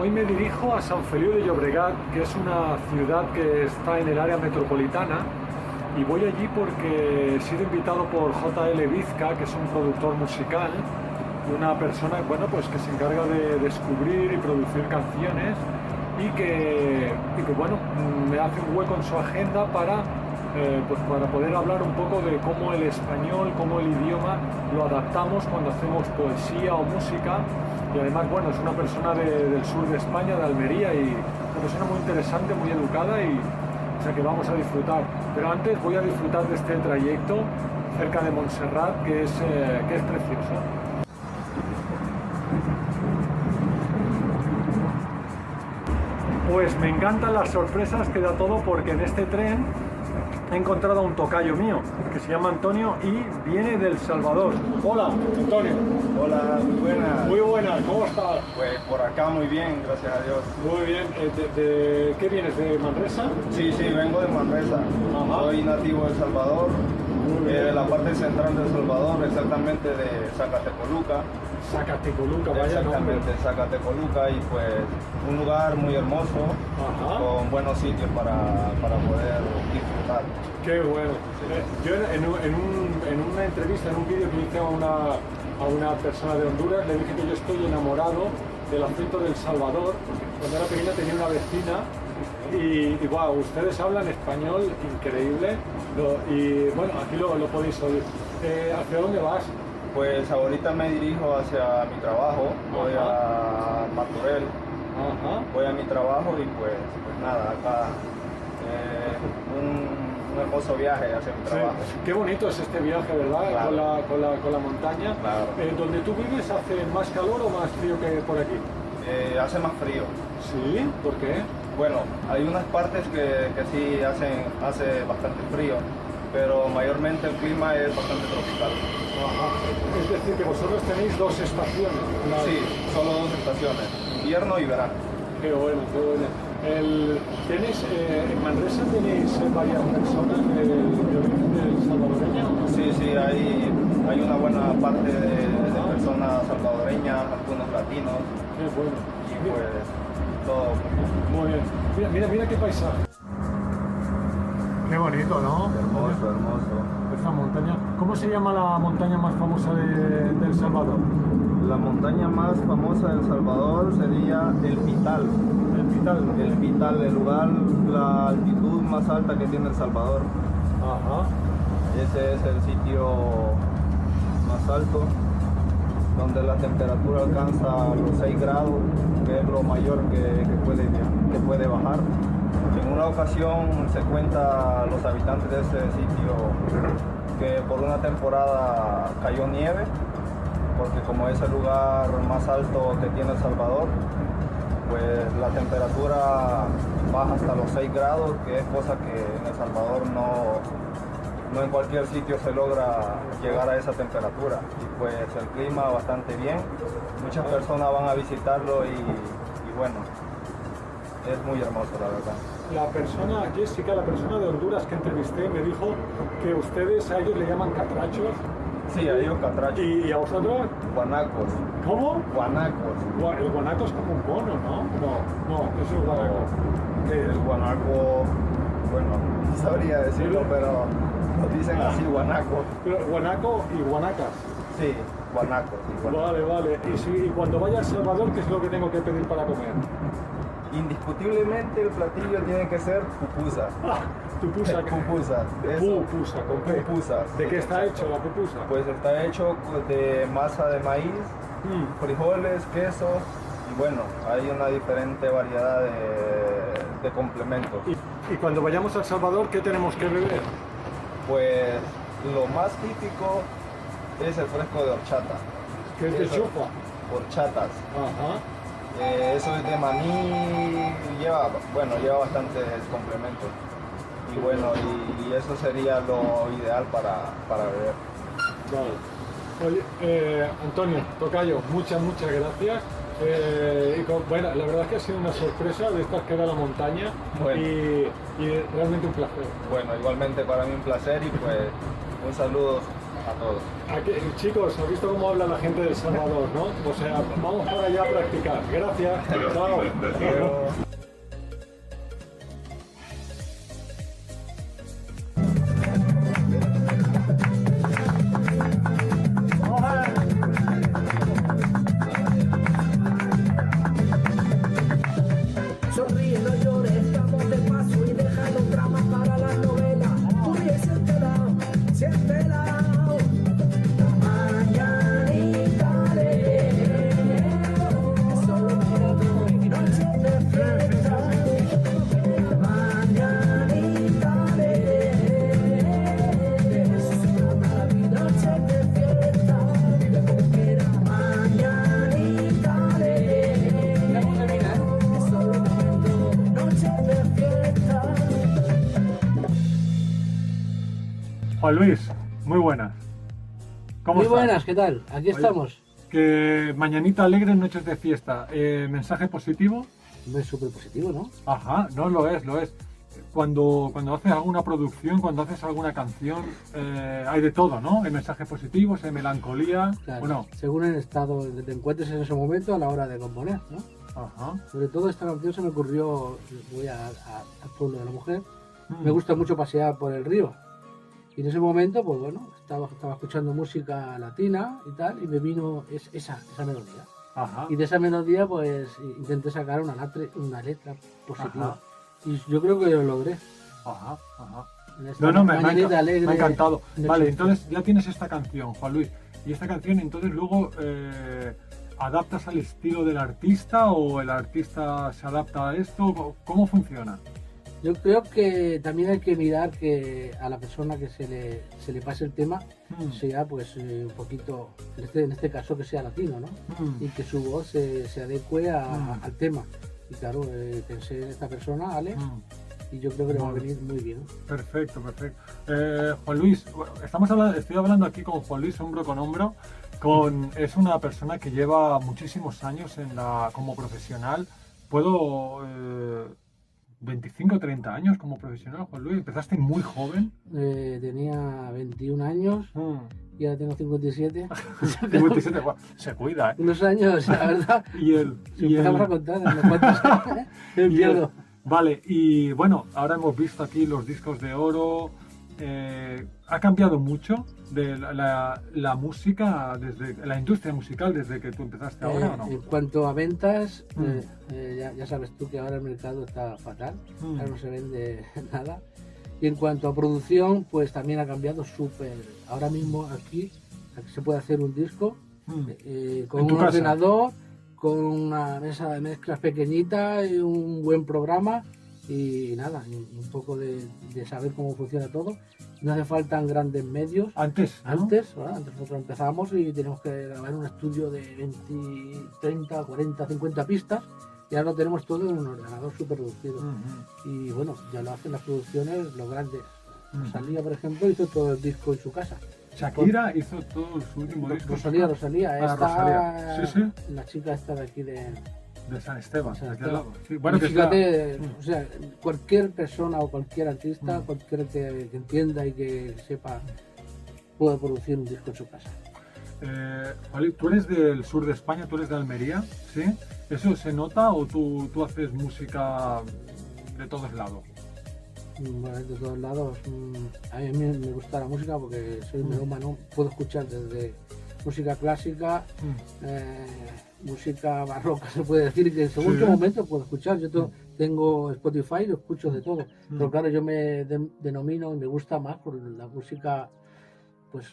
hoy me dirijo a Sant Feliu de Llobregat, que es una ciudad que está en el área metropolitana, y voy allí porque he sido invitado por J.L. Vizca, que es un productor musical, una persona, bueno, pues que se encarga de descubrir y producir canciones y que bueno, me hace un hueco en su agenda para poder hablar un poco de cómo el español, cómo el idioma lo adaptamos cuando hacemos poesía o música. Y además, bueno, es una persona del sur de España, de Almería, y una persona muy interesante, muy educada, y o sea que vamos a disfrutar. Pero antes voy a disfrutar de este trayecto cerca de Montserrat, que es precioso. Pues me encantan las sorpresas que da todo, porque en este tren he encontrado a un tocayo mío que se llama Antonio y viene del Salvador. Hola, Antonio. Hola, muy buenas. Muy buenas, ¿cómo estás? Pues por acá muy bien, gracias a Dios. Muy bien. ¿De qué vienes? ¿De Manresa? Sí, vengo de Manresa. Ajá. Soy nativo de El Salvador, de la parte central de El Salvador, exactamente de Zacatecoluca. Zacatecoluca, vaya exactamente, nombre. Zacatecoluca, y pues un lugar muy hermoso, Ajá. con buenos sitios para poder disfrutar. Qué bueno. Yo en una entrevista, en un vídeo que hice a una persona de Honduras, le dije que yo estoy enamorado del acento del Salvador. Cuando era pequeña tenía una vecina y wow, ustedes hablan español increíble, y bueno, aquí lo podéis oír. ¿Hacia dónde vas? Pues ahorita me dirijo hacia mi trabajo, voy a Martorell. Ajá. Voy a mi trabajo y pues nada, acá un hermoso viaje hacia mi trabajo. Sí. Qué bonito es este viaje, ¿verdad? Claro. Con la montaña. Claro. ¿Donde tú vives hace más calor o más frío que por aquí? Hace más frío. Sí, ¿por qué? Bueno, hay unas partes que sí hace bastante frío, pero mayormente el clima es bastante tropical. Ajá. Es decir, que vosotros tenéis dos estaciones. Sí, solo dos estaciones, invierno y verano. Qué bueno, qué bueno. En Manresa tenéis varias personas de origen salvadoreña. Sí, hay una buena parte de personas salvadoreñas, algunos latinos. Qué bueno. Y pues todo muy bien. Mira qué paisaje. Qué bonito, ¿no? hermoso. Esta montaña. ¿Cómo se llama la montaña más famosa de El Salvador? La montaña más famosa de El Salvador sería El Pital. El Pital, el lugar, la altitud más alta que tiene El Salvador. Ajá. Ese es el sitio más alto, donde la temperatura alcanza los 6 grados, que es lo mayor que puede bajar. En una ocasión se cuenta los habitantes de ese sitio que por una temporada cayó nieve, porque como es el lugar más alto que tiene El Salvador, pues la temperatura baja hasta los 6 grados, que es cosa que en El Salvador no en cualquier sitio se logra llegar a esa temperatura. Y pues el clima bastante bien, muchas personas van a visitarlo y bueno, es muy hermoso, la verdad. La persona, Jessica, la persona de Honduras que entrevisté, me dijo que ustedes a ellos le llaman catrachos. Sí, a ellos catrachos. ¿Y a vosotros? Guanacos. ¿Cómo? Guanacos. El guanaco es como un mono, ¿no? No, eso es guanaco. El guanaco, bueno, no sabría decirlo, pero nos dicen así, guanaco. Pero guanaco y guanacas. Sí, guanacos. Vale. Y cuando vaya a El Salvador, ¿qué es lo que tengo que pedir para comer? Indiscutiblemente el platillo tiene que ser pupusas. Pupusas. Pupusa, ¿con qué? Pupusas. ¿De qué está hecho la pupusa? Pues está hecho de masa de maíz, frijoles, queso, y bueno, hay una diferente variedad de complementos. Y cuando vayamos a El Salvador, ¿qué tenemos que beber? Pues lo más típico es el fresco de horchata. ¿Qué es de chupa? Horchatas. Ajá. Eso es de maní, lleva bastantes complementos. Y bueno, y eso sería lo ideal para beber. Vale. Oye, Antonio, tocayo, muchas gracias. Bueno, la verdad es que ha sido una sorpresa de estas que da la montaña. Bueno. Y realmente un placer. Bueno, igualmente para mí un placer, y pues un saludo a todos. Aquí, chicos, ¿has visto cómo habla la gente de El Salvador, no? O sea, vamos para allá a practicar. Gracias. Chao. Pero Sonríe, no llores, estamos de paso y déjalo trama para la novela. Ríe, siéntela. Mañanita de solo noche de fiesta. Mañanita de noche de fiesta. Vive como quiera. Mañanita de solo noche de fiesta. Juan Luis, muy buenas. ¿Cómo Muy estás? buenas, ¿qué tal? Aquí estamos. Que mañanita alegre, noches de fiesta. ¿Mensaje positivo? Es súper positivo, ¿no? Ajá, no lo es, lo es. Cuando haces alguna producción, cuando haces alguna canción, hay de todo, ¿no? Hay mensajes positivos, hay melancolía. Claro, Bueno, según el estado en que te encuentres en ese momento a la hora de componer, ¿no? ajá. Sobre todo esta canción se me ocurrió, voy al pueblo de la mujer, Mm. me gusta mucho pasear por el río. Y en ese momento, pues bueno, estaba escuchando música latina y tal, y me vino esa melodía. Ajá. Y de esa melodía, pues intenté sacar una letra positiva. Ajá. Y yo creo que lo logré. Ajá, ajá. En esta No, me mañanita ha alegre, encantado. noche Vale, de entonces ya tienes esta canción, Juan Luis. Y esta canción entonces luego adaptas al estilo del artista o el artista se adapta a esto. ¿Cómo funciona? Yo creo que también hay que mirar que a la persona que se le pase el tema Mm, sea pues un poquito, en este caso que sea latino, ¿no? mm, Y que su voz se adecue Mm. al tema. Y claro, pensé en esta persona, Alex, mm. y yo creo que le va a Vale. venir muy bien. Perfecto, perfecto. Juan Luis, estoy hablando aquí con Juan Luis hombro con hombro. Es una persona que lleva muchísimos años como profesional. Puedo 25 o 30 años como profesional, Juan Luis. Empezaste muy joven. Tenía 21 años Mm. y ahora tengo 57. 57, guau, se cuida, ¿eh? Unos años, la verdad. Y Empezamos a contar en los cuantos me y pierdo. Vale, y bueno, ahora hemos visto aquí los discos de oro. Ha cambiado mucho de la música, desde la industria musical, desde que tú empezaste ahora, ¿o no? En cuanto a ventas, Mm. ya sabes tú que ahora el mercado está fatal, Mm. ahora no se vende nada. Y en cuanto a producción, pues también ha cambiado súper. Ahora mismo aquí se puede hacer un disco Mm. con En tu un casa. ordenador, con una mesa de mezclas pequeñita y un buen programa y nada, y un poco de saber cómo funciona todo. No hace falta grandes medios. Antes, ¿no? Antes nosotros empezamos y teníamos que grabar en un estudio de 20, 30, 40, 50 pistas y ahora lo tenemos todo en un ordenador súper reducido. Ujú, Y bueno, ya lo hacen las producciones, los grandes. ujú. Rosalía, por ejemplo, hizo todo el disco en su casa. Shakira hizo todo su último disco. Rosalía, Ah, esta, Rosalía. Sí, sí. la chica esta de aquí de De San Esteban, San de aquel Esteban. lado. Sí, bueno, Y que es la- fíjate, Mm. o sea, cualquier persona o cualquier artista, Mm. cualquiera que entienda y que sepa, puede producir un disco en su casa. Juan Luis, tú eres del sur de España, tú eres de Almería, ¿sí? ¿Eso se nota o tú haces música de todos lados? Bueno, de todos lados, a mí me gusta la música porque soy melómano, puedo escuchar desde música clásica, música barroca, se puede decir, que según Sí. qué momento puedo escuchar. Yo tengo Spotify, lo escucho de todo, pero claro, yo me denomino y me gusta más por la música pues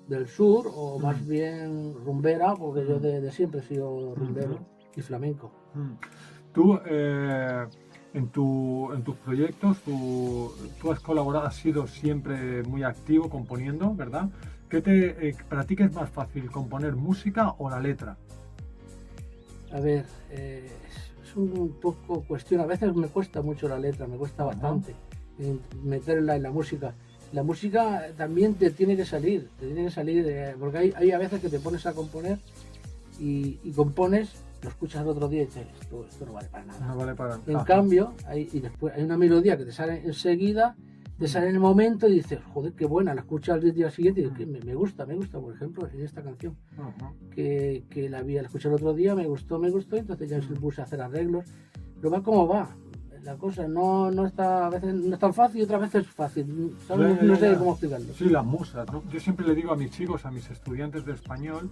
del sur o más bien rumbera, porque yo de siempre he sido rumbero y flamenco. Tú, en tus proyectos, tú has colaborado, has sido siempre muy activo componiendo, ¿verdad? ¿Para ti qué es más fácil, componer música o la letra? A ver, es un poco cuestión, a veces me cuesta mucho la letra, me cuesta bastante meterla en la música. La música también te tiene que salir, porque hay a veces que te pones a componer y compones, lo escuchas el otro día y dices, esto no vale para nada. No vale para En cambio, después hay una melodía que te sale enseguida Te sale en el momento y dices, joder, qué buena, la escuchas al día siguiente y que me gusta, por ejemplo, en esta canción, que la escuché el otro día, me gustó, entonces ya me puse a hacer arreglos, pero va como va. La cosa no está, a veces no es tan fácil y otras veces es fácil, ¿sabes? No sé cómo explicarlo. Sí, las musas, ¿no? Yo siempre le digo a mis chicos, a mis estudiantes de español,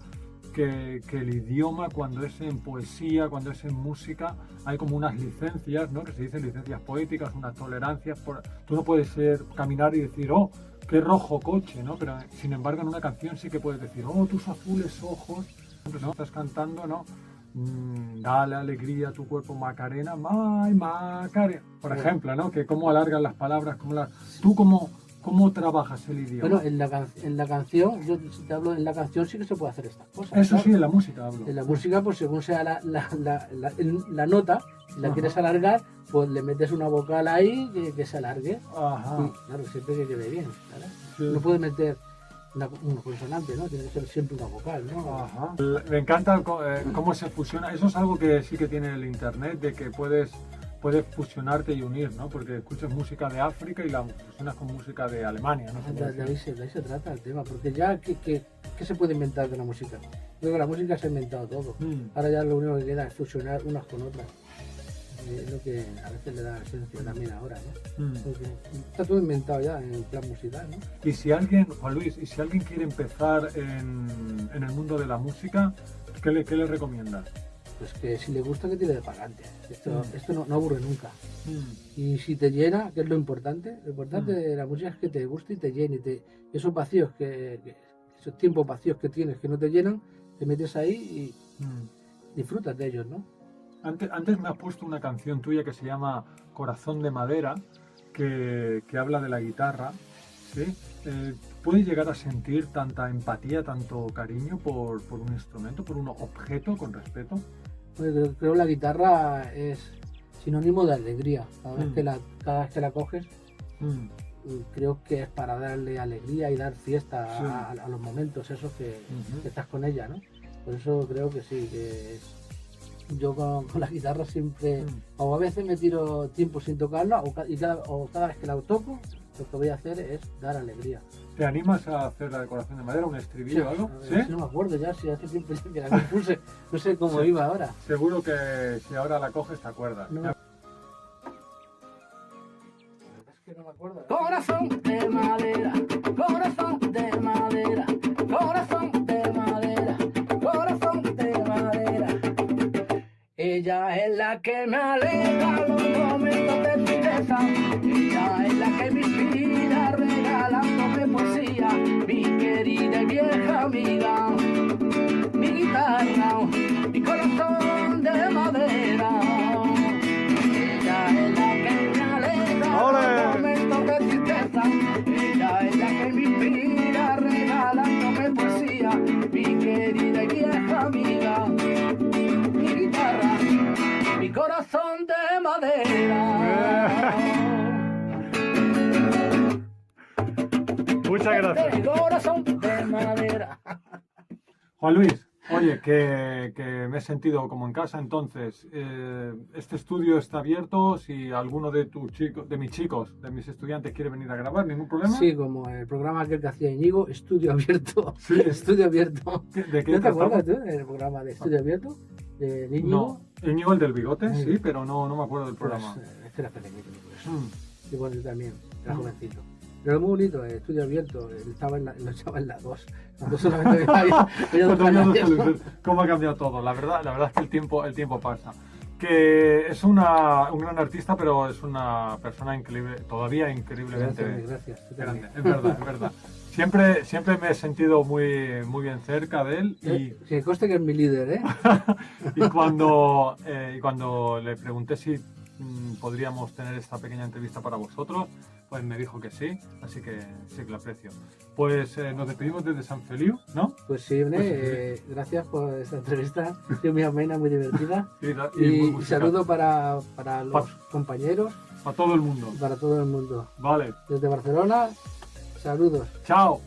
que el idioma, cuando es en poesía, cuando es en música, hay como unas licencias, ¿no? Que se dicen licencias poéticas, unas tolerancias. Tú no puedes caminar y decir, oh, qué rojo coche, ¿no? Pero sin embargo en una canción sí que puedes decir, oh, tus azules ojos, ¿no? Estás cantando, ¿no? Dale alegría a tu cuerpo, Macarena, Macarena, por ejemplo, ¿no? Que cómo alargan las palabras, tú cómo trabajas el idioma. Bueno, en la canción, yo te hablo, en la canción sí que se puede hacer estas cosas. Eso ¿sabes? sí, en la música hablo. En la música, pues según sea la nota, si la quieres alargar, pues le metes una vocal ahí que se alargue. Ajá. Y claro, siempre que quede bien, ¿sabes? Sí. No puedes meter una consonante, ¿no? Tiene que ser siempre una vocal, ¿no? Ajá. Me encanta cómo se fusiona. Eso es algo que sí que tiene el internet, de que puedes fusionarte y unir, ¿no? Porque escuchas música de África y la fusionas con música de Alemania, ¿no? De ahí se trata el tema, porque ya, ¿qué se puede inventar de la música? Yo creo que la música se ha inventado todo. Ahora ya lo único que queda es fusionar unas con otras. Es lo que a veces le da esencia también ahora, ¿no? Porque está todo inventado ya en plan musical, ¿no? Y si alguien, Juan Luis, quiere empezar en el mundo de la música, ¿qué le recomiendas? Pues que si le gusta, que tire de para adelante. Esto no aburre nunca. Y si te llena, que es lo importante de la música es que te guste y te llene. Esos vacíos, esos tiempos vacíos que tienes que no te llenan, te metes ahí y disfrutas de ellos, ¿no? Antes me has puesto una canción tuya que se llama Corazón de Madera, que habla de la guitarra, ¿sí? ¿Puedes llegar a sentir tanta empatía, tanto cariño por un instrumento, por un objeto, con respeto? Pues creo que la guitarra es sinónimo de alegría. Cada vez que la coges, creo que es para darle alegría y dar fiesta a los momentos esos que estás con ella, ¿no? Por eso creo que sí, que yo con la guitarra siempre, o a veces me tiro tiempo sin tocarla, o cada vez que la toco, lo que voy a hacer es dar alegría. ¿Te animas a hacer la decoración de madera, un estribillo o algo? ¿Sí? No me acuerdo ya, si hace tiempo que la compuse, no sé cómo iba ahora. Seguro que si ahora la coges te acuerdas. No. Es que no me acuerdo. Corazón de madera, corazón de madera, corazón de madera, corazón de madera. Ella es la que me alegra los momentos de tristeza. Ella es la que me inspira regalándome poesía. Mi querida y vieja amiga, mi guitarra, mi corazón de madera. Ella es la que me alegra los momentos de tristeza. Ella es la que me inspira regalándome poesía. Mi querida y vieja amiga, mi guitarra, mi corazón de madera. Muchas gracias. Mi corazón de madera. Juan Luis, oye, que me he sentido como en casa, entonces, este estudio está abierto, si alguno de mis estudiantes quiere venir a grabar, ¿ningún problema? Sí, como el programa aquel que hacía Íñigo, Estudio Abierto. Sí. Estudio Abierto. ¿De qué ¿No te tratamos? acuerdas tú del programa de Estudio Abierto? De Íñigo. No, Íñigo el del bigote, sí, pero no me acuerdo del programa. Pues, este era pequeñito, por eso. Y bueno, yo también, era jovencito. Pero muy bonito, el Estudio Abierto, él estaba lo echaba en la 2. Cuando solamente había dos canales. ¿Cómo ha cambiado todo? La verdad es que el tiempo pasa. Que es un gran artista, pero es una persona increíble, todavía increíblemente Gracias. grande. Es verdad. Siempre me he sentido muy bien cerca de él. Y que conste que es mi líder, ¿eh? y cuando le pregunté si podríamos tener esta pequeña entrevista para vosotros, pues me dijo que sí, así que sí que lo aprecio. Pues nos despedimos desde San Feliu, ¿no? Pues sí, gracias por esta entrevista, ha sido muy amena, muy divertida. Y y saludo para los compañeros. Para todo el mundo. Para todo el mundo. Vale. Desde Barcelona, saludos. Chao.